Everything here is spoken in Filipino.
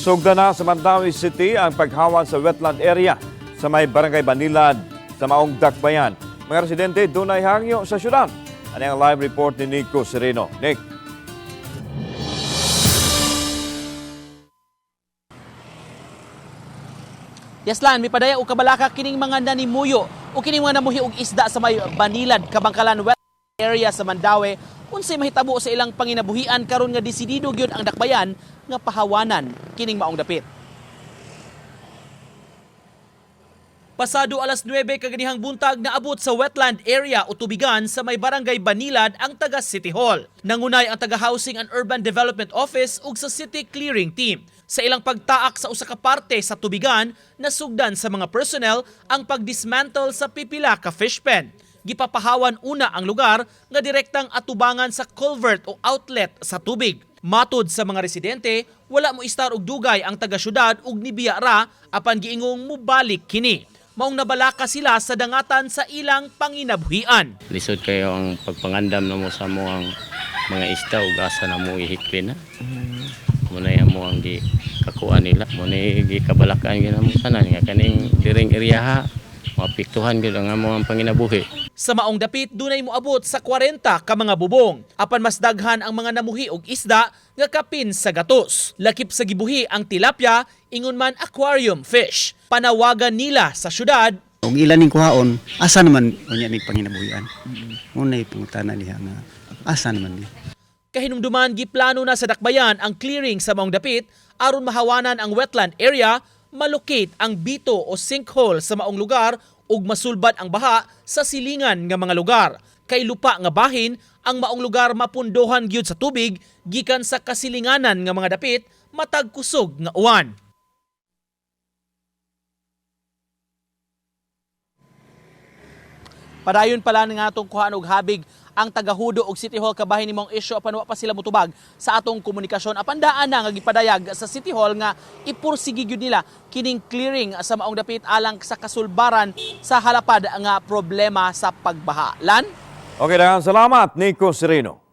Sugda na sa Mandawi City ang paghawan sa wetland area sa may Barangay Banilad sa Maong Dakbayan. Mga residente dunay hangyo sa syudad. Ano ang live report ni Nico Sereno? Nick. Yaslan, may padaya o kabalaka kining mga nanimuyo o kining mga namuhi og isda sa may Banilad, Kabangkalan wetland area sa Mandawi. Unsay mahitabo sa ilang panginabuhian karon nga desidido gyud ang dakbayan nga pahawanan kining maong dapit. Pasado alas 9 kaganihang buntag naabot sa wetland area o tubigan sa may Barangay Banilad ang taga City Hall. Nangunay ang taga Housing and Urban Development Office ug sa City Clearing Team. Sa ilang pagtaak sa usa ka parte sa tubigan, nasugdan sa mga personnel ang pagdismantle sa pipila ka fish pen. Gipapahawan una ang lugar nga direktang atubangan sa culvert o outlet sa tubig. Matod sa mga residente, wala mo istar og dugay ang taga-syudad ug nibiya ra apan giingong mubalik kini. Maong nabalaka sila sa dangatan sa ilang panginabuhian. Lisod kayo ang pagpangandam na mo sa mo ang mga isda ug asa na mo ihikli na. Muna yan mo ang kakuha nila. Muna gikabalakaan yun mo tanan nga kaning diring area ha. Mapiktuhan gyud ang among panginabuhi. Sa maong dapit dunay moabot sa 40 ka mga bubong. Apan mas daghan ang mga namuhi og isda nga kapin sa gatos. Lakip sa gibuhi ang tilapia, ingon man aquarium fish. Panawagan nila sa syudad. Kung ilan ning kuhaon, asa naman unya ning panginabuhian. Unay pangutana niya nga asa naman ni. Kahinumduman giplano na sa dakbayan ang clearing sa maong dapit aron mahawanan ang wetland area, malocate ang bito o sinkhole sa maong lugar ug masulbad ang baha sa silingan nga mga lugar. Kay lupa nga bahin, ang maong lugar mapundohan gyud sa tubig gikan sa kasilinganan nga mga dapit matag kusog nga uwan. Padayon pala nga atong kuhaan og habig ang tagahudo og City Hall kabahin nimong issue apan wa pa sila mutubag sa atong komunikasyon. Apan daan na nga gipadayag sa City Hall nga ipursigi gyud nila kining clearing sa maong dapit alang sa kasulbaran sa halapad nga problema sa pagbaha. Lan? Okay, daghang salamat Nico Sereno.